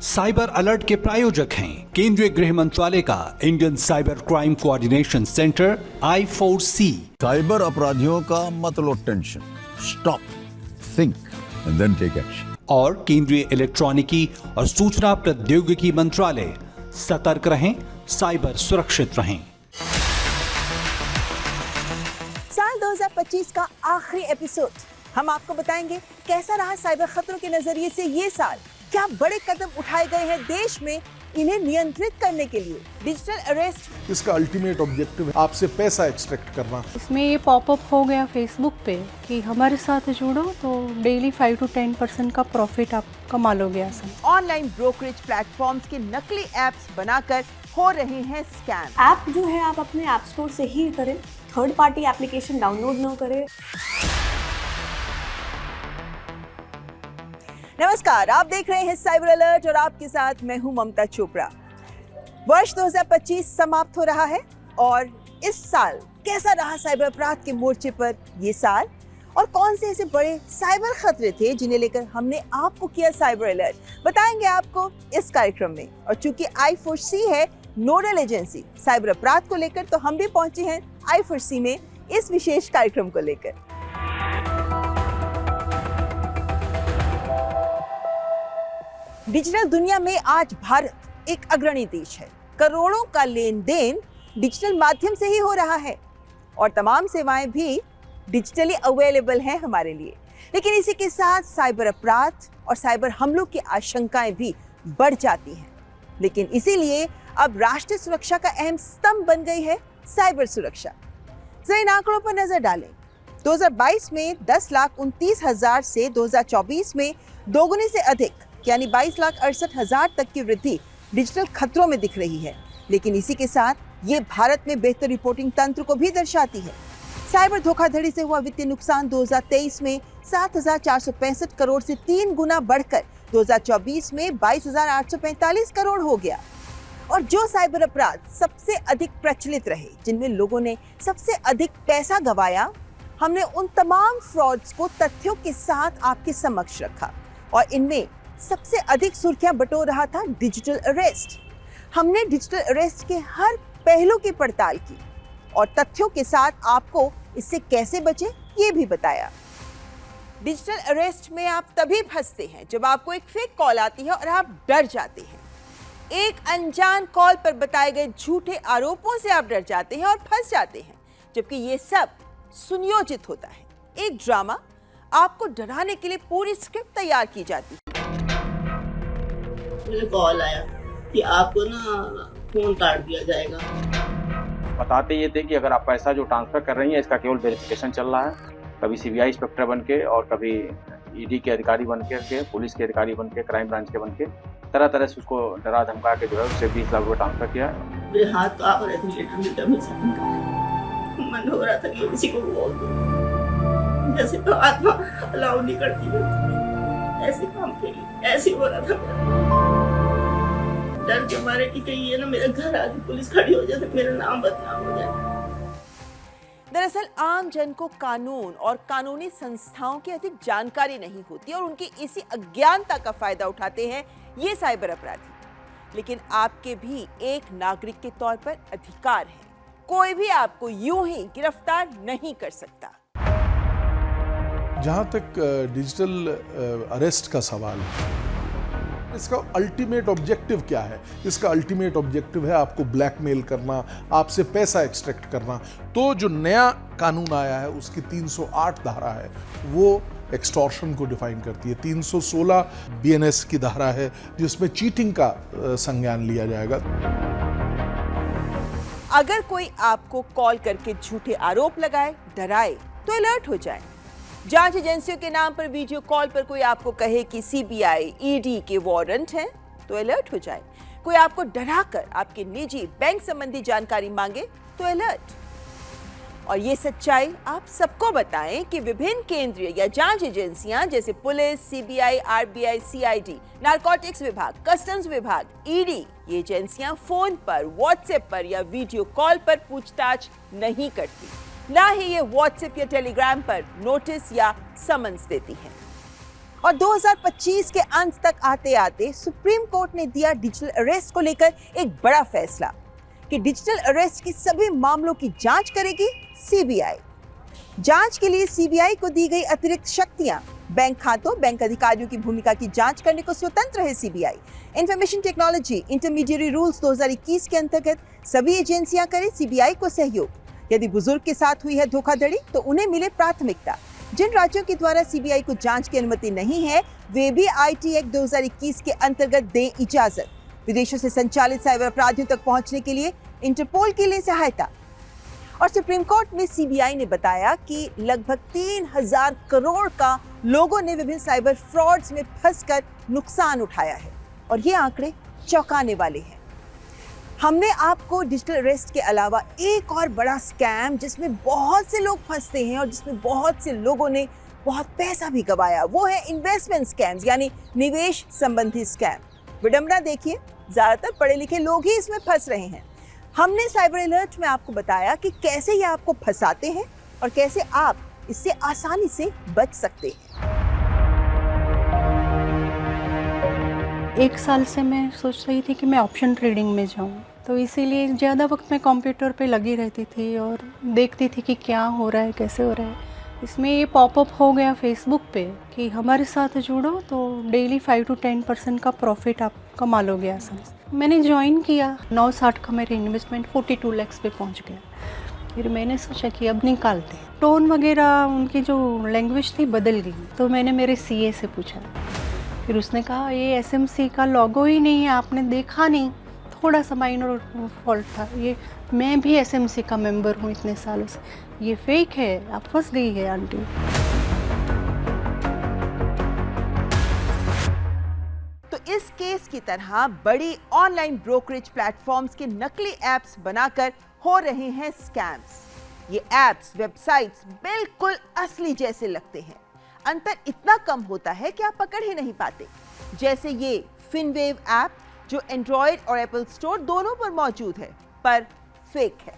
Cyber alert के प्रायोजक हैं केंद्रीय गृह मंत्रालय का Indian cyber crime coordination centre I4C। Cyber अपराधियों का मत लो tension, stop, think and then take action. और केंद्रीय इलेक्ट्रॉनिकी और सूचना प्रौद्योगिकी मंत्रालय, सतर्क रहें, साइबर सुरक्षित रहें। साल 2025 का आखिरी एपिसोड हम आपको बताएंगे कैसा रहा साइबर खतरों के नजरिए से ये साल, क्या बड़े कदम उठाए गए हैं देश में इन्हें नियंत्रित करने के लिए। डिजिटल अरेस्ट इसका अल्टीमेट ऑब्जेक्टिव है आपसे पैसा एक्सट्रैक्ट करना। इसमें ये पॉपअप हो गया फेसबुक पे कि हमारे साथ जुड़ो तो डेली 5 to 10% का प्रॉफिट आप कमा लोगे आसान। ऑनलाइन ब्रोकरेज प्लेटफॉर्म्स के नकली एप्स बनाकर हो रहे हैं स्कैम। ऐप जो है आप अपने ऐप स्टोर से ही करें, थर्ड पार्टी एप्लीकेशन डाउनलोड न करें। नमस्कार, आप देख रहे हैं साइबर अलर्ट और आपके साथ मैं हूं ममता चोपड़ा। वर्ष 2025 समाप्त हो रहा है और इस साल कैसा रहा साइबर अपराध के मोर्चे पर ये साल, और कौन से ऐसे बड़े साइबर खतरे थे जिन्हें लेकर हमने आपको किया साइबर अलर्ट, बताएंगे आपको इस कार्यक्रम में। और चूंकि I4C है नोडल एजेंसी साइबर अपराध को लेकर, तो हम भी पहुंचे हैं I4C में इस विशेष कार्यक्रम को लेकर। डिजिटल दुनिया में आज भारत एक अग्रणी देश है। करोड़ों का लेन देन डिजिटल माध्यम से ही हो रहा है और तमाम सेवाएं भी डिजिटली अवेलेबल हैं हमारे लिए। लेकिन इसी के साथ साइबर अपराध और साइबर हमलों की आशंकाएं भी बढ़ जाती हैं। लेकिन इसीलिए अब राष्ट्रीय सुरक्षा का अहम स्तंभ बन गई है साइबर सुरक्षा। जरा इन आंकड़ों पर नजर डालें। 2022 में 10,29,000 से 2024 में दोगुने से अधिक यानी 22,68,000 तक की वृद्धि डिजिटल खतरों में दिख रही है। लेकिन इसी के साथ ये भारत में बेहतर रिपोर्टिंग तंत्र को भी दर्शाती है। साइबर धोखाधड़ी से हुआ वित्तीय नुकसान 2023 में 7,465 करोड़ से 3 गुना बढ़कर 2024 में 22,845 करोड़ हो गया। और जो साइबर अपराध सबसे अधिक प्रचलित रहे, जिनमें लोगों ने सबसे अधिक पैसा गंवाया, हमने उन तमाम फ्रॉड्स को तथ्यों के साथ आपके समक्ष रखा। और इनमें सबसे अधिक सुर्खियां बटोर रहा था डिजिटल अरेस्ट। हमने डिजिटल अरेस्ट के हर पहलू की पड़ताल की और तथ्यों के साथ आपको इससे कैसे बचें ये भी बताया। डिजिटल अरेस्ट में आप तभी फंसते हैं जब आपको एक फेक कॉल आती है और आप डर जाते हैं। एक अनजान कॉल पर बताए गए झूठे आरोपों से आप डर जाते हैं और फंस जाते हैं, जबकि ये सब सुनियोजित होता है। एक ड्रामा, आपको डराने के लिए पूरी स्क्रिप्ट तैयार की जाती है। मुझे कॉल आया कि आपको ना फोन काट दिया जाएगा। बताते ये थे कि अगर आप पैसा जो ट्रांसफर कर रही हैं इसका केवल वेरिफिकेशन चल रहा है। कभी CBI इंस्पेक्टर बन के और कभी ED के अधिकारी बन के, पुलिस के अधिकारी बन के, क्राइम ब्रांच के बन के, तरह तरह से उसको डरा धमका के जो है उससे 20 लाख रुपये ट्रांसफर किया। मेरे हाथ कांप रहे थे, लेटर में से मन हो रहा था कि किसी को बोल दूं, जैसे तो आत्मा अलाउ नहीं करती है। ऐसे काम के लिए ऐसे हो रहा था। डर के मारे कि कहीं ये ना मेरे घर आके पुलिस खड़ी हो जाए, मेरा नाम बदनाम हो जाए। दरअसल आम जन को कानून और कानूनी संस्थाओं की अधिक जानकारी नहीं होती और उनकी इसी अज्ञानता का फायदा उठाते हैं ये साइबर अपराधी। लेकिन आपके भी एक नागरिक के तौर पर अधिकार है। कोई भी आपको यूं ही गिरफ्तार नहीं कर सकता। जहां तक डिजिटल अरेस्ट का सवाल है, इसका अल्टीमेट ऑब्जेक्टिव क्या है? इसका अल्टीमेट ऑब्जेक्टिव है आपको ब्लैकमेल करना, आपसे पैसा एक्सट्रैक्ट करना। तो जो नया कानून आया है उसकी 308 धारा है, वो एक्सटॉर्शन को डिफाइन करती है। 316 BNS की धारा है जिसमें चीटिंग का संज्ञान लिया जाएगा। अगर कोई आपको कॉल करके झूठे आरोप लगाए, डराए, तो अलर्ट हो जाए। जांच एजेंसियों के नाम पर वीडियो कॉल पर कोई आपको कहे कि CBI, ED के वारंट हैं, तो अलर्ट हो जाए। कोई आपको डराकर आपके निजी बैंक संबंधी जानकारी मांगे, तो अलर्ट। और ये सच्चाई आप सबको बताएं कि विभिन्न केंद्रीय या जांच एजेंसियां जैसे police, CBI, RBI, CID, narcotics विभाग, कस्टम्स विभाग, ED, ये एजेंसियां फोन पर, व्हाट्सएप पर या वीडियो कॉल पर पूछताछ नहीं करती। ना ही ये व्हाट्सएप या टेलीग्राम पर नोटिस या समन्स देती हैं। और 2025 के अंत तक आते आते सुप्रीम कोर्ट ने दिया डिजिटल अरेस्ट को लेकर एक बड़ा फैसला कि डिजिटल अरेस्ट के सभी मामलों की जांच करेगी सीबीआई। जांच के लिए सीबीआई को दी गई अतिरिक्त शक्तियां, बैंक खातों, बैंक अधिकारियों की भूमिका की जांच करने को स्वतंत्र है CBI. Information technology intermediary rules 2021 के अंतर्गत सभी एजेंसियां करें सीबीआई को सहयोग। यदि बुजुर्ग के साथ हुई है धोखाधड़ी तो उन्हें मिले प्राथमिकता। जिन राज्यों के द्वारा सीबीआई को जांच की अनुमति नहीं है वे भी आईटी एक्ट 2021 के अंतर्गत दें इजाजत। विदेशों से संचालित साइबर अपराधियों तक पहुंचने के लिए इंटरपोल के लिए सहायता। और सुप्रीम कोर्ट में सीबीआई ने बताया कि लगभग 3000 करोड़ का लोगों ने विभिन्न साइबर फ्रॉड्स में फंसकर नुकसान उठाया है और ये आंकड़े चौंकाने वाले हैं। हमने आपको डिजिटल अरेस्ट के अलावा एक और बड़ा स्कैम जिसमें बहुत से लोग फंसते हैं और जिसमें बहुत से लोगों ने बहुत पैसा भी गंवाया, वो है इन्वेस्टमेंट स्कैम्स यानी निवेश संबंधी स्कैम। विडंबना देखिए, ज्यादातर पढ़े लिखे लोग ही इसमें फंस रहे हैं। हमने साइबर अलर्ट में आपको बताया कि कैसे ये आपको फंसाते हैं और कैसे आप इससे आसानी से बच सकते हैं। 1 साल से मैं सोच रही थी कि मैं ऑप्शन ट्रेडिंग में जाऊं, तो इसीलिए ज़्यादा वक्त मैं कंप्यूटर पे लगी रहती थी और देखती थी कि क्या हो रहा है, कैसे हो रहा है। इसमें ये पॉपअप हो गया फेसबुक पे कि हमारे साथ जुड़ो तो डेली 5 to 10% का प्रॉफिट आप कमा लोगे आसानी से। मैंने ज्वाइन किया, 960 का मेरे इन्वेस्टमेंट 42 लाख पे पहुंच गया। फिर मैंने सोचा कि अब निकालते। टोन वगैरह उनकी जो लैंग्वेज थी बदल गई, तो मैंने मेरे सीए से पूछा। फिर उसने कहा ये एसएमसी का लोगो ही नहीं है, आपने देखा नहीं, थोड़ा सा माइनर फॉल्ट था। ये मैं भी एसएमसी का मेंबर हूँ इतने सालों से, ये फेक है, आप फंस गई है आंटी। तो इस केस की तरह बड़ी ऑनलाइन ब्रोकरेज प्लेटफॉर्म्स के नकली एप्स बनाकर हो रहे हैं स्कैम्स। ये एप्स, वेबसाइट्स बिल्कुल असली जैसे लगते हैं, अंतर इतना कम होता है कि आप पकड़ ही नहीं पाते। जैसे ये फिनवेव ऐप जो एंड्रॉयड और एप्पल स्टोर दोनों पर मौजूद है, पर फेक है।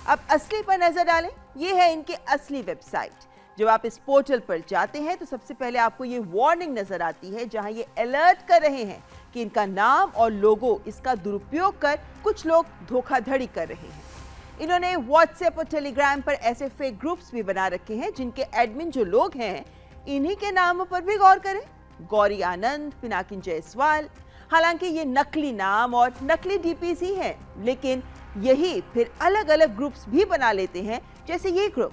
अब असली पर नजर डालें, ये है इनकी असली वेबसाइट। जब आप इस पोर्टल पर जाते हैं तो सबसे पहले आपको ये वार्निंग नजर आती है जहां ये अलर्ट कर रहे हैं कि इनका नाम और लोगो इसका दुरुपयोग कर कुछ लोग धोखाधड़ी कर रहे हैं। इन्होंने व्हाट्सएप और टेलीग्राम पर ऐसे फेक ग्रुप्स भी बना रखे हैं जिनके एडमिन जो लोग हैं इन्हीं के नामों पर भी गौर करें, गौरी आनंद, पिनाकिन जायसवाल। हालांकि ये नकली नाम और नकली डीपीज ही हैं, लेकिन यही फिर अलग अलग ग्रुप्स भी बना लेते हैं। जैसे ये ग्रुप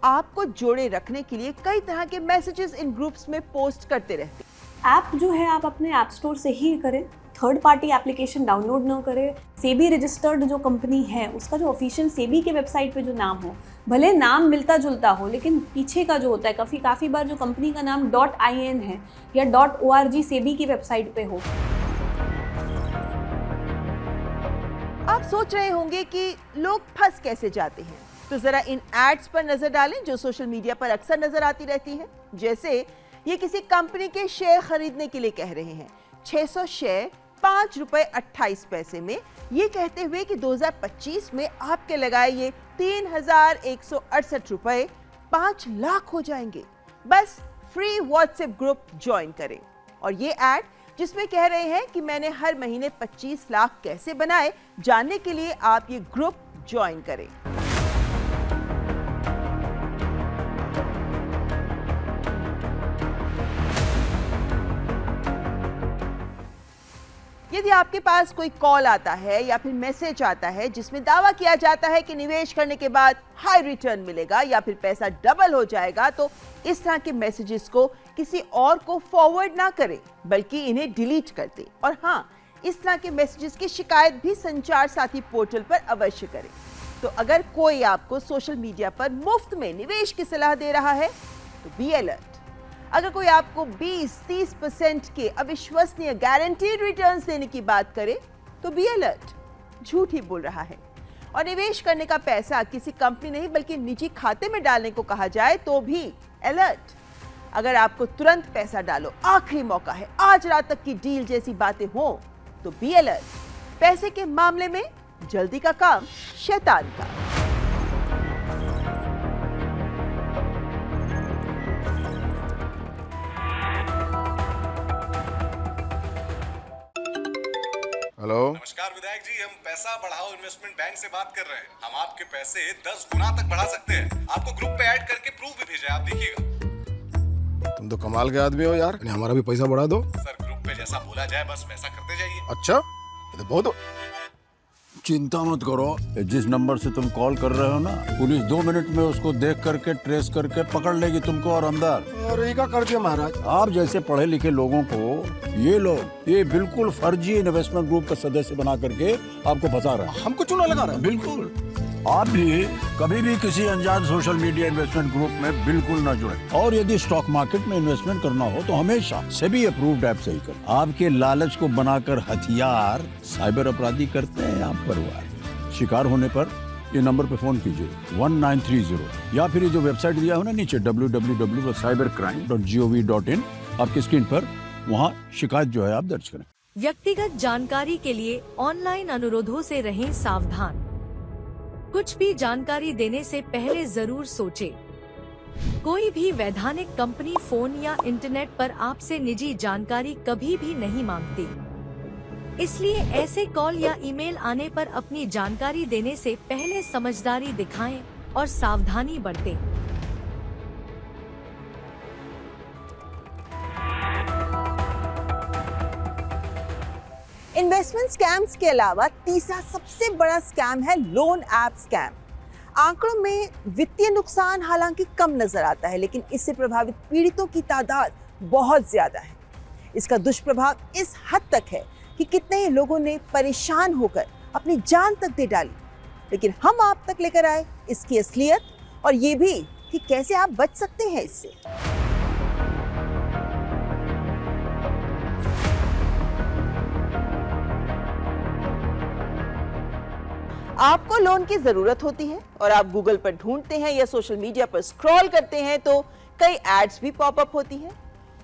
आपको जोड़े रखने के लिए कई तरह के मैसेजेस इन ग्रुप्स में पोस्ट करते रहते हैं। ऐप जो है आप अपने ऐप स्टोर से ही करें, थर्ड पार्टी एप्लीकेशन डाउनलोड ना करें। सेबी रजिस्टर्ड जो कंपनी है उसका जो ऑफिशियल सेबी के वेबसाइट पे जो नाम हो, भले नाम मिलता जुलता हो, लेकिन पीछे का जो होता है काफ़ी बार जो कंपनी का नाम .in है या .org सेबी की वेबसाइट पे हो। आप सोच रहे होंगे कि लोग फंस कैसे जाते हैं, तो जरा इन एड्स पर नजर डालें जो सोशल मीडिया पर अक्सर नजर आती रहती हैं। जैसे ये किसी कंपनी के शेयर खरीदने के लिए कह रहे हैं, 600 शेयर ₹5.28 में, ये कहते हुए कि 2025 में आपके लगाए ये ₹3,168 5 लाख हो जाएंगे। बस फ्री व्हाट्सएप ग्रुप ज्वाइन करें। और ये ऐड जिसमें कह रहे हैं कि मैंने हर महीने 25 लाख कैसे बनाए, जानने के लिए आप ये ग्रुप ज्वाइन करें। यदि आपके पास कोई कॉल आता है या फिर मैसेज आता है जिसमें दावा किया जाता है कि निवेश करने के बाद हाई रिटर्न मिलेगा या फिर पैसा डबल हो जाएगा, तो इस तरह के मैसेजेस को किसी और को फॉरवर्ड ना करें, बल्कि इन्हें डिलीट कर दें। और हाँ, इस तरह के मैसेजेस की शिकायत भी संचार साथी पोर्टल पर अवश्य करें। तो अगर कोई आपको सोशल मीडिया पर मुफ्त में निवेश की सलाह दे रहा है तो बी अलर्ट। अगर कोई आपको 20-30% के अविश्वसनीय गारंटीड रिटर्न्स देने की बात करे तो बी अलर्ट, झूठ ही बोल रहा है। और निवेश करने का पैसा किसी कंपनी नहीं बल्कि निजी खाते में डालने को कहा जाए तो भी अलर्ट। अगर आपको तुरंत पैसा डालो, आखिरी मौका है, आज रात तक की डील जैसी बातें हो तो बी अलर्ट। पैसे के मामले में जल्दी का काम शैतान का। हेलो, नमस्कार विधायक जी, हम पैसा बढ़ाओ इन्वेस्टमेंट बैंक से बात कर रहे हैं। हम आपके पैसे 10 गुना तक बढ़ा सकते हैं। आपको ग्रुप पे ऐड करके प्रूफ भी भेजा है, आप देखिएगा। तुम तो कमाल के आदमी हो यार, हमारा भी पैसा बढ़ा दो। सर ग्रुप पे जैसा बोला जाए बस वैसा करते जाइए। अच्छा, ये तो बहुत। चिंता मत करो, जिस नंबर से तुम कॉल कर रहे हो ना, पुलिस 2 मिनट में उसको देख करके ट्रेस करके पकड़ लेगी तुमको और अंदर। अरे क्या कर दिया महाराज? आप जैसे पढ़े लिखे लोगों को ये बिल्कुल फर्जी इन्वेस्टमेंट ग्रुप का सदस्य बना करके आपको फंसा रहे हैं। हमको चूना लगा रहा है। बिल्कुल, आप भी कभी भी किसी अनजान सोशल मीडिया इन्वेस्टमेंट ग्रुप में बिल्कुल न जुड़े। और यदि स्टॉक मार्केट में इन्वेस्टमेंट करना हो तो हमेशा सेबी अप्रूव्ड ऐप से ही करें। आपके लालच को बनाकर हथियार साइबर अपराधी करते हैं आप परिवार। शिकार होने पर ये नंबर पे फोन कीजिए 1930 या फिर ये जो वेबसाइट दिया हो ना नीचे www.cybercrime.gov.in आपकी स्क्रीन पर, वहाँ शिकायत जो है आप दर्ज करें। व्यक्तिगत जानकारी के लिए ऑनलाइन अनुरोधों से रहें सावधान। कुछ भी जानकारी देने से पहले जरूर सोचें। कोई भी वैधानिक कंपनी फोन या इंटरनेट पर आपसे निजी जानकारी कभी भी नहीं मांगती, इसलिए ऐसे कॉल या ईमेल आने पर अपनी जानकारी देने से पहले समझदारी दिखाएं और सावधानी बरतें। इन्वेस्टमेंट स्कैम्स के अलावा तीसरा सबसे बड़ा स्कैम है लोन ऐप स्कैम। आंकड़ों में वित्तीय नुकसान हालांकि कम नजर आता है, लेकिन इससे प्रभावित पीड़ितों की तादाद बहुत ज्यादा है। इसका दुष्प्रभाव इस हद तक है कि कितने ही लोगों ने परेशान होकर अपनी जान तक दे डाली। लेकिन हम आप तक लेकर आए इसकी असलियत और ये भी कि कैसे आप बच सकते हैं इससे। आपको लोन की जरूरत होती है और आप गूगल पर ढूंढते हैं या सोशल मीडिया पर स्क्रॉल करते हैं तो कई एड्स भी पॉपअप होती हैं।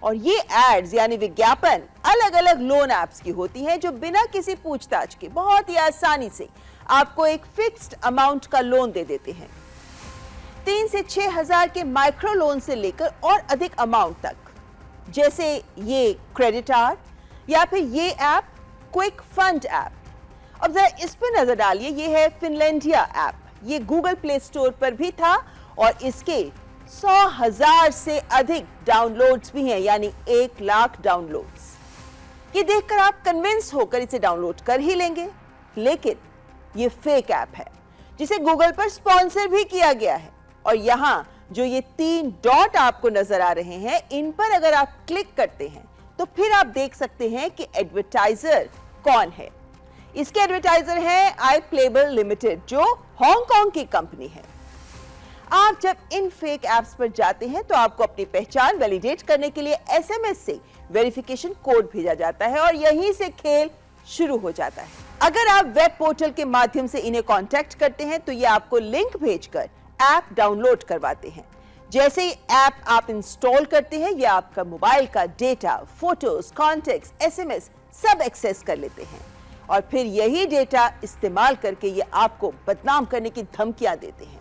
और ये एड्स यानी विज्ञापन अलग अलग लोन ऐप्स की होती हैं जो बिना किसी पूछताछ के बहुत ही आसानी से आपको एक फिक्स्ड अमाउंट का लोन दे देते हैं। 3 से 6 हजार के माइक्रो लोन से लेकर और अधिक अमाउंट तक, जैसे ये क्रेडिटार या फिर ये ऐप क्विक फंड ऐप। अब जरा इस पर नजर डालिए, ये है फिनलैंडिया ऐप। ये गूगल प्ले स्टोर पर भी था और इसके 100,000 से अधिक डाउनलोड्स भी हैं, यानी 1 लाख डाउनलोड्स। ये देखकर आप कन्विंस होकर इसे डाउनलोड कर ही लेंगे, लेकिन ये फेक ऐप है जिसे गूगल पर स्पॉन्सर भी किया गया है। और यहाँ जो ये 3 डॉट आपको नजर आ रहे हैं, इन पर अगर आप क्लिक करते हैं तो फिर आप देख सकते हैं कि एडवर्टाइजर कौन है। इसके एडवर्टाइजर है iPlayable लिमिटेड, जो हांगकांग की कंपनी है। आप जब इन फेक ऐप्स पर जाते हैं तो आपको अपनी पहचान वैलिडेट करने के लिए SMS से वेरिफिकेशन कोड भेजा जाता है और यहीं से खेल शुरू हो जाता है। अगर आप वेब पोर्टल के माध्यम से इन्हें कांटेक्ट करते हैं तो ये आपको लिंक भेजकर ऐप डाउनलोड करवाते हैं। जैसे ही ऐप आप इंस्टॉल करते हैं, ये आपका मोबाइल का डेटा, फोटोज, कॉन्टेक्ट्स, SMS सब एक्सेस कर लेते हैं और फिर यही डेटा इस्तेमाल करके ये आपको बदनाम करने की धमकियां देते हैं।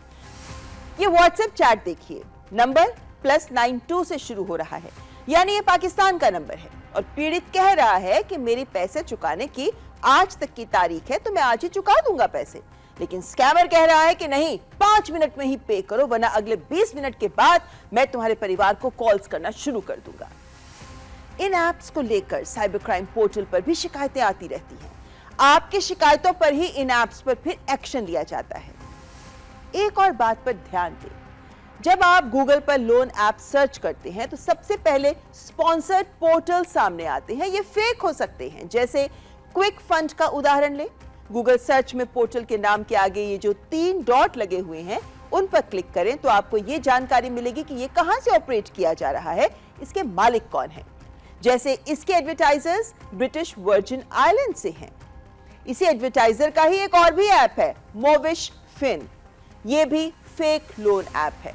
ये व्हाट्सएप चैट देखिए, नंबर +92 से शुरू हो रहा है, यानी ये पाकिस्तान का नंबर है और पीड़ित कह रहा है कि मेरी पैसे चुकाने की आज तक की तारीख है तो मैं आज ही चुका दूंगा पैसे। लेकिन स्कैमर कह रहा है कि नहीं, 5 मिनट में ही पे करो वरना अगले 20 मिनट के बाद मैं तुम्हारे परिवार को कॉल्स करना शुरू कर दूंगा। इन ऐप्स को लेकर साइबर क्राइम पोर्टल पर भी शिकायतें आती रहती हैं। आपकी शिकायतों पर ही इन ऐप्स पर फिर एक्शन लिया जाता है। एक और बात पर ध्यान दें, जब आप गूगल पर लोन ऐप सर्च करते हैं तो सबसे पहले स्पॉन्सर्ड पोर्टल सामने आते हैं। ये फेक हो सकते हैं, जैसे क्विक फंड का उदाहरण लें। गूगल सर्च में पोर्टल के नाम के आगे ये जो 3 डॉट लगे हुए हैं उन पर क्लिक करें तो आपको ये जानकारी मिलेगी कि ये कहां से ऑपरेट किया जा रहा है, इसके मालिक कौन है। जैसे इसके एडवर्टाइजर्स ब्रिटिश वर्जिन आइलैंड से हैं। इसी एडवर्टाइजर का ही एक और भी ऐप है, मोविश फिन। ये भी फेक लोन ऐप है।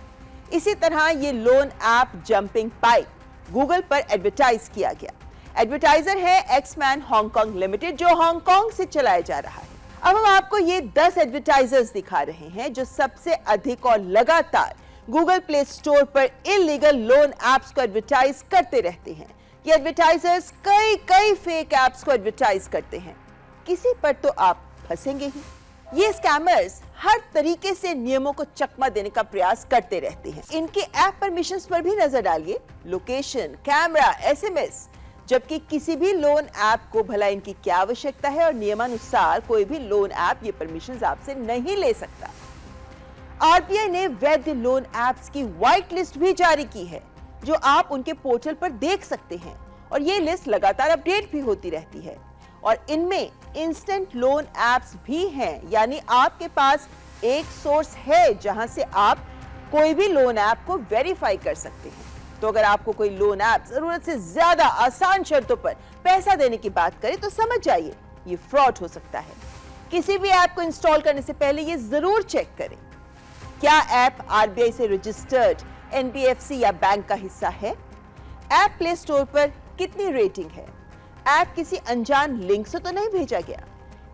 इसी तरह ये loan app jumping pipe Google पर एडवर्टाइज किया गया। एडवर्टाइजर है एक्समैन हांगकांग लिमिटेड, जो हांगकांग से चलाया जा रहा है। अब हम आपको ये 10 एडवर्टाइजर्स दिखा रहे हैं जो सबसे अधिक और लगातार गूगल प्ले स्टोर पर इलीगल लोन ऐप्स को एडवर्टाइज करते रहते हैं। ये एडवर्टाइजर्स कई फेक ऐप्स को एडवर्टाइज करते हैं। किसी पर तो आप फंसेंगे ही। ये स्कैमर्स हर तरीके से नियमों को चकमा देने का प्रयास करते रहते हैं। इनके ऐप परमिशंस पर भी नजर डालिए, लोकेशन, कैमरा, एसएमएस, जबकि किसी भी लोन ऐप को भला इनकी क्या आवश्यकता है और नियमानुसार कोई भी लोन ऐप ये परमिशंस आपसे नहीं ले सकता। आरबीआई ने वैध लोन ऐप्स की व्हाइट लिस्ट भी जारी की है, जो आप उनके पोर्टल पर देख सकते हैं, और ये लिस्ट लगातार अपडेट भी होती रहती है। और इनमें इंस्टेंट लोन ऐप्स भी हैं, यानी आपके पास एक सोर्स है जहां से आप कोई भी लोन ऐप को वेरीफाई कर सकते हैं। तो अगर आपको कोई लोन ऐप जरूरत से ज्यादा आसान शर्तों पर पैसा देने की बात करे तो समझ जाइए ये फ्रॉड हो सकता है। किसी भी ऐप को इंस्टॉल करने से पहले ये जरूर चेक करें, क्या ऐप आरबीआई से रजिस्टर्ड एनबीएफसी या बैंक का हिस्सा है, ऐप प्ले स्टोर पर कितनी रेटिंग है, ऐप किसी अनजान लिंक से तो नहीं भेजा गया,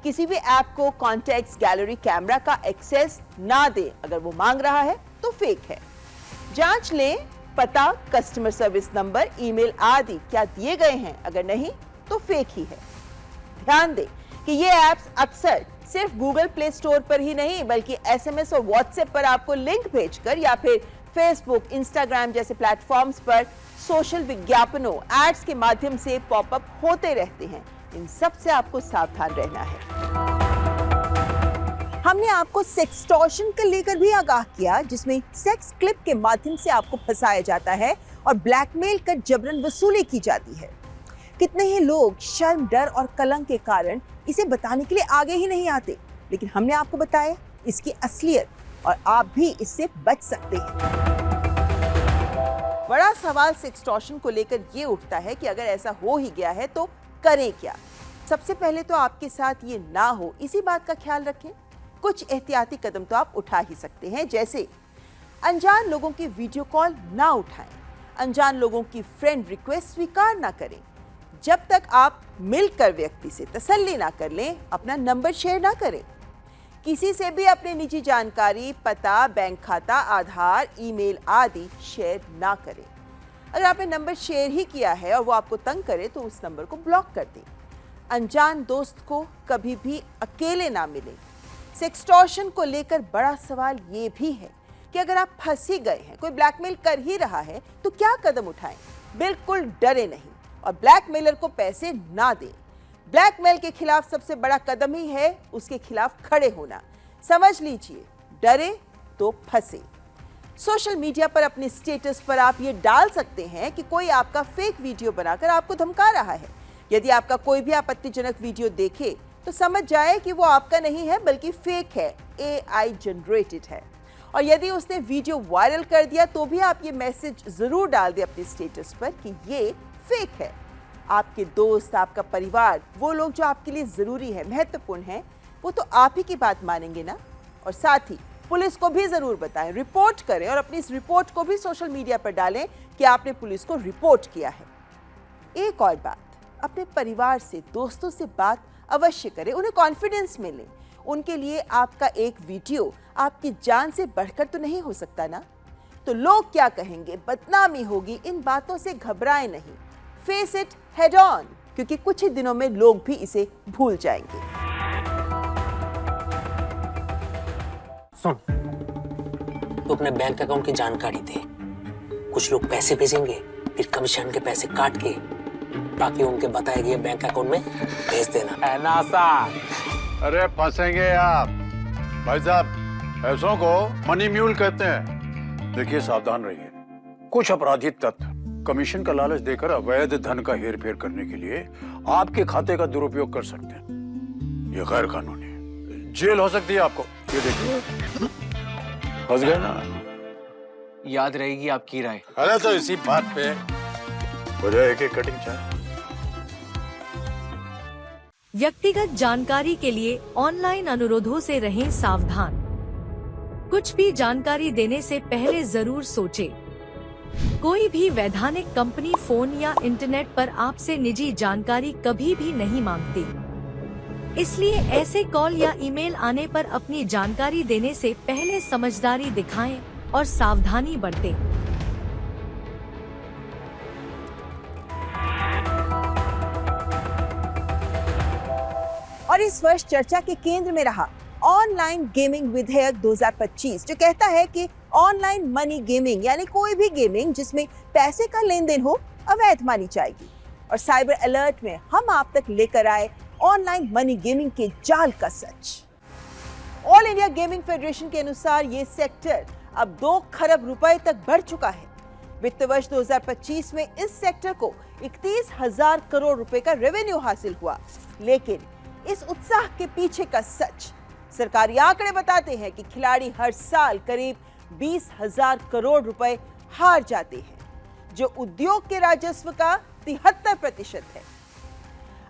किसी भी ऐप को कॉन्टैक्ट्स, गैलरी, कैमरा का एक्सेस ना दे, अगर वो मांग रहा है तो फेक है। जांच लें पता, कस्टमर सर्विस नंबर, ईमेल आदि क्या दिए गए हैं, अगर नहीं तो फेक ही है। ध्यान दें कि ये ऐप्स अक्सर सिर्फ गूगल प्ले स्टोर पर ही नहीं बल्कि एसएमएस और व्हाट्सएप पर आपको लिंक भेजकर या फिर फेसबुक, इंस्टाग्राम जैसे प्लेटफॉर्म्स पर सोशल विज्ञापनों, एड्स के माध्यम से पॉपअप होते रहते हैं। इन सब से आपको सावधान रहना है। हमने आपको सेक्सटॉर्शन को लेकर भी आगाह किया, जिसमें सेक्स क्लिप के माध्यम से आपको फंसाया जाता है और ब्लैकमेल कर जबरन वसूली की जाती है। कितने ही लोग शर्म, डर और कलंक के कारण इसे बताने के लिए आगे ही नहीं आते, लेकिन हमने आपको बताया इसकी असलियत और आप भी इससे बच सकते हैं। बड़ा सवाल सेक्सटॉर्शन को लेकर ये उठता है कि अगर ऐसा हो ही गया है तो करें क्या। सबसे पहले तो आपके साथ ये ना हो, इसी बात का ख्याल रखें। कुछ एहतियाती कदम तो आप उठा ही सकते हैं, जैसे अनजान लोगों की वीडियो कॉल ना उठाएं, अनजान लोगों की फ्रेंड रिक्वेस्ट स्वीकार ना करें, जब तक आप मिलकर व्यक्ति से तसल्ली ना कर लें अपना नंबर शेयर ना करें, किसी से भी अपनी निजी जानकारी, पता, बैंक खाता, आधार, ईमेल आदि शेयर ना करें। अगर आपने नंबर शेयर ही किया है और वो आपको तंग करे तो उस नंबर को ब्लॉक कर दें। अनजान दोस्त को कभी भी अकेले ना मिलें। सेक्सटॉर्शन को लेकर बड़ा सवाल ये भी है कि अगर आप फंस ही गए हैं, कोई ब्लैकमेल कर ही रहा है तो क्या कदम उठाएं? बिल्कुल डरे नहीं और ब्लैकमेलर को पैसे ना दें। ब्लैकमेल के खिलाफ सबसे बड़ा कदम ही है उसके खिलाफ खड़े होना। समझ लीजिए, डरे तो फंसे। सोशल मीडिया पर अपने स्टेटस पर आप ये डाल सकते हैं कि कोई आपका फेक वीडियो बनाकर आपको धमका रहा है। यदि आपका कोई भी आपत्तिजनक वीडियो देखे तो समझ जाए कि वो आपका नहीं है बल्कि फेक है, AI जनरेटेड है। और यदि उसने वीडियो वायरल कर दिया तो भी आप ये मैसेज जरूर डाल दें अपने स्टेटस पर कि ये फेक है। आपके दोस्त, आपका परिवार, वो लोग जो आपके लिए जरूरी है, महत्वपूर्ण है, वो तो आप ही की बात मानेंगे ना। और साथ ही पुलिस को भी जरूर बताएं, रिपोर्ट करें और अपनी इस रिपोर्ट को भी सोशल मीडिया पर डालें कि आपने पुलिस को रिपोर्ट किया है। एक और बात, अपने परिवार से, दोस्तों से बात अवश्य करें, उन्हें कॉन्फिडेंस में लें। उनके लिए आपका एक वीडियो आपकी जान से बढ़कर तो नहीं हो सकता ना। तो लोग क्या कहेंगे, बदनामी होगी, इन बातों से घबराएं नहीं। फेस इट हेड ऑन, क्योंकि कुछ ही दिनों में लोग भी इसे भूल जाएंगे। सुन, तू अपने बैंक अकाउंट की जानकारी दे। कुछ लोग पैसे भेजेंगे, फिर कमीशन के पैसे काट के बाकी उनके बताए गए बैंक अकाउंट में भेज देना। है ना साहब? अरे फंसेंगे आप भाई साहब, पैसों को मनी म्यूल कहते हैं। देखिए, सावधान रहिए। कुछ अपराधी तत्व कमीशन का लालच देकर अवैध धन का हेरफेर करने के लिए आपके खाते का दुरुपयोग कर सकते हैं। ये गैर कानूनी है, जेल हो सकती है आपको। ये देखिए, फंस गए ना। याद रहेगी आपकी राय। अरे तो इसी बात पे हो जाए एक कटिंग चाय। व्यक्तिगत जानकारी के लिए ऑनलाइन अनुरोधों से रहें सावधान। कुछ भी जानकारी देने से पहले जरूर सोचें। कोई भी वैधानिक कंपनी फोन या इंटरनेट पर आपसे निजी जानकारी कभी भी नहीं मांगती। इसलिए ऐसे कॉल या ईमेल आने पर अपनी जानकारी देने से पहले समझदारी दिखाएं और सावधानी बरतें। और इस वर्ष चर्चा के केंद्र में रहा ऑनलाइन गेमिंग विधेयक 2025, जो कहता है कि ऑनलाइन मनी गेमिंग यानी कोई भी गेमिंग जिसमें पैसे का लेन देन हो अवैध मानी जाएगी। और साइबर अलर्ट में हम आप तक लेकर आए ऑनलाइन मनी गेमिंग के जाल का सच। ऑल इंडिया गेमिंग फेडरेशन के अनुसार ये सेक्टर अब 2 खरब रुपए तक बढ़ चुका है। वित्त वर्ष 2025 में इस सेक्टर को 31,000 करोड़ रुपए का रेवेन्यू हासिल हुआ। लेकिन इस उत्साह के पीछे का सच, सरकारी आंकड़े बताते हैं कि खिलाड़ी हर साल करीब 20,000 करोड़ रुपए हार जाते हैं, जो उद्योग के राजस्व का 73% है।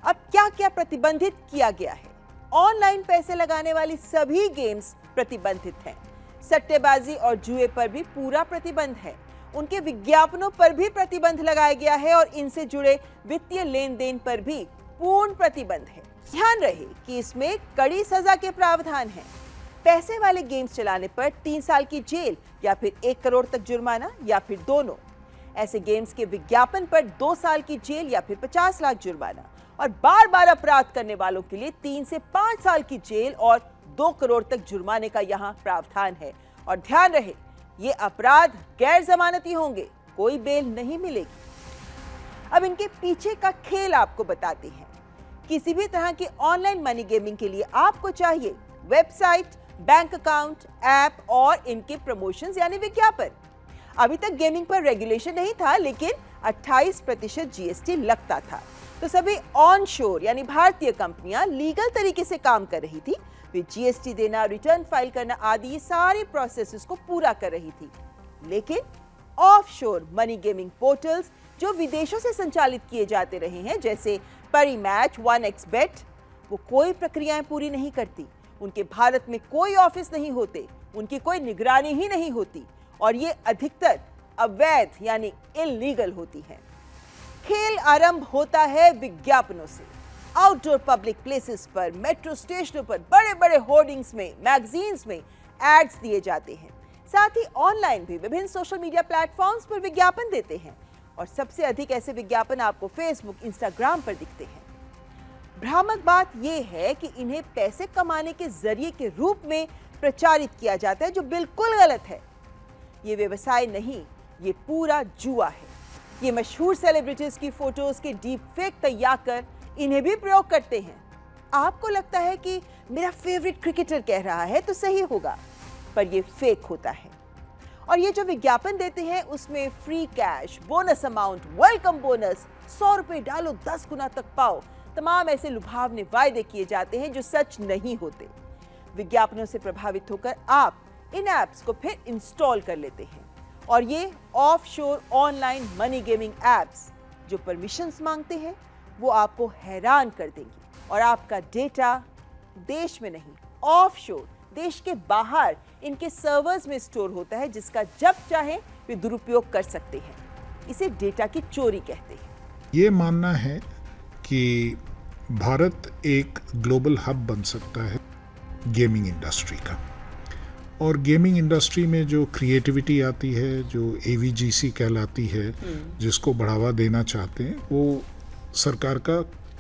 अब क्या क्या प्रतिबंधित किया गया है? ऑनलाइन पैसे लगाने वाली सभी गेम्स प्रतिबंधित हैं। सट्टेबाजी और जुए पर भी पूरा प्रतिबंध है। उनके विज्ञापनों पर भी प्रतिबंध लगाया गया है और इनसे जुड़े वित्तीय लेन देन पर भी पूर्ण प्रतिबंध है। ध्यान रहे कि इसमें कड़ी सजा के प्रावधान हैं। पैसे वाले गेम्स चलाने पर 3 साल की जेल या फिर 1 करोड़ तक जुर्माना या फिर दोनों। ऐसे गेम्स के विज्ञापन पर 2 साल की जेल या फिर 50 लाख जुर्माना, और बार बार अपराध करने वालों के लिए 3 से 5 साल की जेल और 2 करोड़ तक जुर्माने का यहाँ प्रावधान है। और ध्यान रहे, ये अपराध गैर जमानती होंगे, कोई बेल नहीं मिलेगी। अब इनके पीछे का खेल आपको बताते हैं। किसी भी तरह की ऑनलाइन मनी गेमिंग के लिए आपको चाहिए वेबसाइट, बैंक अकाउंट, ऐप और इनके प्रमोशंस यानी विज्ञापन। अभी तक गेमिंग पर रेगुलेशन नहीं था, लेकिन 28% जीएसटी लगता था। तो सभी ऑन शोर यानी भारतीय कंपनियां लीगल तरीके से काम कर रही थी। वे जीएसटी देना, रिटर्न फाइल करना आदि सारे प्रोसेसेस को पूरा कर रही थी। लेकिन ऑफशोर मनी गेमिंग पोर्टल्स जो विदेशों से संचालित किए जाते रहे हैं, जैसे परिमैच, 1xbet, वो कोई प्रक्रियाएं पूरी नहीं करती। उनके भारत में कोई ऑफिस नहीं होते, उनकी कोई निगरानी ही नहीं होती, और ये अधिकतर अवैध यानी इल्लीगल होती है। खेल आरंभ होता है विज्ञापनों से। आउटडोर पब्लिक प्लेसेस पर, मेट्रो स्टेशनों पर, बड़े बड़े होर्डिंग्स में, मैगजीन्स में एड्स दिए जाते हैं। साथ ही ऑनलाइन भी विभिन्न सोशल मीडिया प्लेटफॉर्म्स पर विज्ञापन देते हैं, और सबसे अधिक ऐसे विज्ञापन आपको फेसबुक, इंस्टाग्राम पर दिखते हैं। भ्रामक बात यह है कि इन्हें पैसे कमाने के जरिए के रूप में प्रचारित किया जाता है, जो बिल्कुल गलत है। ये व्यवसाय नहीं, ये पूरा जुआ है। ये मशहूर सेलिब्रिटीज की फोटोज के डीप फेक तैयार कर इन्हें भी प्रयोग करते हैं। आपको लगता है कि मेरा फेवरेट क्रिकेटर कह रहा है तो सही होगा, पर ये फेक होता है। और ये जो विज्ञापन देते हैं उसमें free cash, bonus amount, welcome bonus, 100 रुपए डालो 10 गुना तक पाओ, तमाम ऐसे लुभावने वायदे किए जाते हैं जो सच नहीं होते। विज्ञापनों से प्रभावित होकर आप इन ऐप्स को फिर इंस्टॉल कर लेते हैं, और ये offshore online money gaming apps जो परमिशंस मांगते हैं वो आपको हैरान कर देंगी। और आपका डेटा देश में नहीं, ऑफशोर देश के बाहर इनके सर्वर्स में स्टोर होता है, जिसका जब चाहे वे दुरुपयोग कर सकते हैं। इसे डेटा की चोरी कहते हैं। ये मानना है कि भारत एक ग्लोबल हब बन सकता है गेमिंग इंडस्ट्री का, और गेमिंग इंडस्ट्री में जो क्रिएटिविटी आती है, जो AVGC कहलाती है, जिसको बढ़ावा देना चाहते हैं, वो सरकार का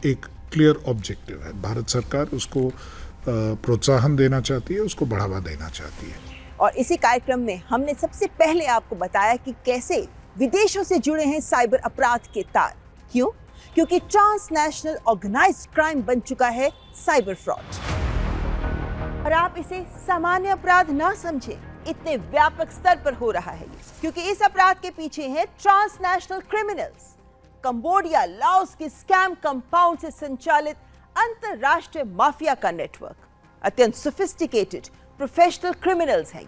एक क्लियर ऑब्जेक्टिव है। भारत सरकार उसको प्रोत्साहन देना चाहती है, उसको बढ़ावा देना चाहती है। और इसी कार्यक्रम में हमने सबसे पहले आपको बताया कि कैसे विदेशों से जुड़े हैं साइबर अपराध के तार। क्यों? क्योंकि ट्रांसनेशनल ऑर्गेनाइज्ड क्राइम बन चुका है साइबर फ्रॉड। और आप इसे सामान्य अपराध ना समझें, इतने व्यापक स्तर पर हो रहा है ये, क्योंकि इस अपराध के पीछे हैं ट्रांसनेशनल क्रिमिनल्स। कंबोडिया, लाओस के स्कैम कंपाउंड से संचालित अंतरराष्ट्रीय माफिया का नेटवर्क। अत्यंत सोफिस्टिकेटेड प्रोफेशनल क्रिमिनल्स हैं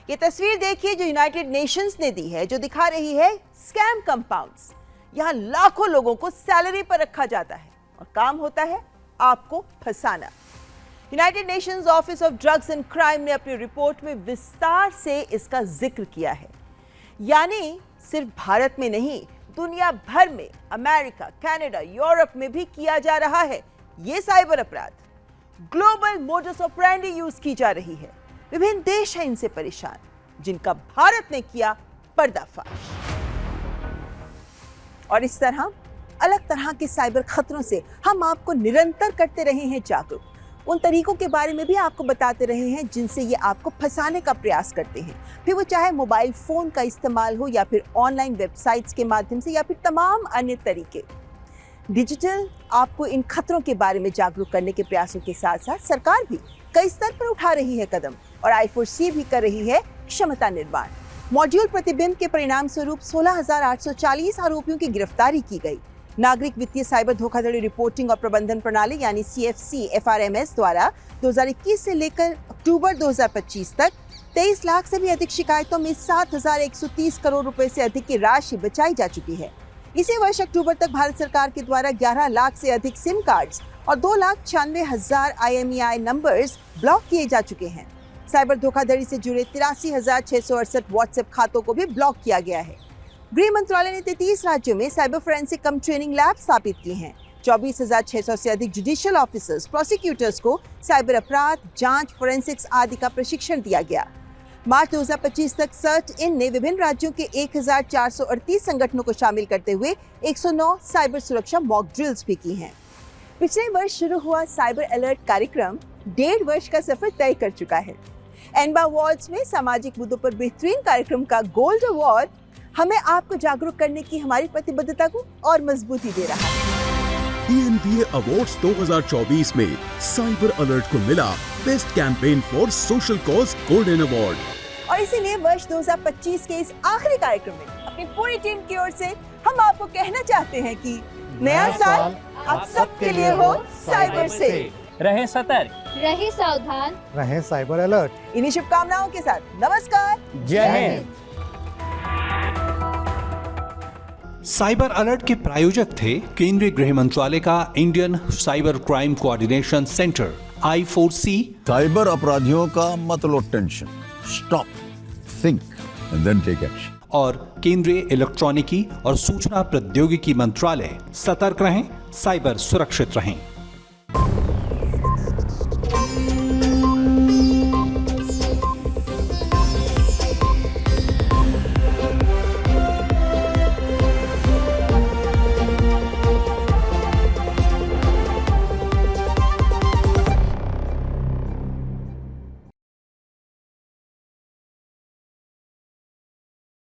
ये तस्वीर देखिए जो यूनाइटेड नेशंस ने दी है, जो दिखा रही है स्कैम कंपाउंड्स। यहाँ लाखों लोगों को सैलरी पर रखा जाता है और काम होता है आपको फंसाना। United Nations Office of Drugs and Crime ने अपनी रिपोर्ट में विस्तार से इसका जिक्र किया है। यानी सिर्फ भारत में नहीं, दुनिया भर में, अमेरिका, कनाडा, यूरोप में भी किया जा रहा है ये साइबर अपराध। ग्लोबल मोडस ऑपरेंडी यूज की जा रही है। विभिन्न देश हैं इनसे परेशान, जिनका भारत ने किया पर्दाफाश। और इस तरह अलग तरह के साइबर खतरों से हम आपको निरंतर करते रहे हैं जागरूक। उन तरीकों के बारे में भी आपको बताते रहे हैं जिनसे ये आपको फंसाने का प्रयास करते हैं, फिर वो चाहे मोबाइल फोन का इस्तेमाल हो या फिर ऑनलाइन वेबसाइट्स के माध्यम से या फिर तमाम अन्य तरीके। डिजिटल आपको इन खतरों के बारे में जागरूक करने के प्रयासों के साथ साथ सरकार भी कई स्तर पर उठा रही है कदम और I4C भी कर रही है क्षमता निर्माण। मॉड्यूल प्रतिबिंब के परिणाम स्वरूप 16,840 आरोपियों की गिरफ्तारी की गई। नागरिक वित्तीय साइबर धोखाधड़ी रिपोर्टिंग और प्रबंधन प्रणाली यानी CFC FRMS द्वारा 2021 से लेकर अक्टूबर 2025 तक 23 लाख से भी अधिक शिकायतों में 7,130 करोड़ रुपए से अधिक की राशि बचाई जा चुकी है। इसी वर्ष अक्टूबर तक भारत सरकार के द्वारा 11 लाख से अधिक सिम कार्ड्स और 2,96,000 IMEI नंबर्स ब्लॉक किए जा चुके हैं। साइबर धोखाधड़ी से जुड़े 83,668 व्हाट्सएप खातों को भी ब्लॉक किया गया है। गृह मंत्रालय ने 33 राज्यों में साइबर फोरेंसिक कम ट्रेनिंग लैब स्थापित की हैं। 24,600 से अधिक जुडिशियल ऑफिसर्स, प्रोसिक्यूटर्स को साइबर अपराध, जांच, फोरेंसिक्स आदि का प्रशिक्षण दिया गया। मार्च 2025 तक सर्च इन ने विभिन्न राज्यों के 1,438 संगठनों को शामिल करते हुए 109 साइबर सुरक्षा मॉक ड्रिल्स भी की हैं। पिछले वर्ष शुरू हुआ साइबर अलर्ट कार्यक्रम 1.5 वर्ष का सफर तय कर चुका है। एनबा अवार्ड्स में सामाजिक मुद्दों पर बेहतरीन कार्यक्रम का गोल्ड अवार्ड हमें आपको जागरूक करने की हमारी प्रतिबद्धता को और मजबूती दे रहा है। ENBA अवार्ड्स 2024 में साइबर अलर्ट को मिला best campaign for social cause golden award. और इसीलिए वर्ष 2025 के इस आखिरी कार्यक्रम में अपनी पूरी टीम की ओर से हम आपको कहना चाहते हैं कि नया साल आप सबके लिए हो साइबर सेफ। रहे सतर्क, रहे सावधान, रहे साइबर अलर्ट। इन्हीं शुभकामनाओं के साथ नमस्कार, जय हिंद। साइबर अलर्ट के प्रायोजक थे केंद्रीय गृह मंत्रालय का Indian cyber crime coordination centre I4C। Cyber अपराधियों का मत लो tension, stop, think and then take action. और केंद्रीय इलेक्ट्रॉनिकी और सूचना प्रौद्योगिकी मंत्रालय। सतर्क रहें, साइबर सुरक्षित रहें।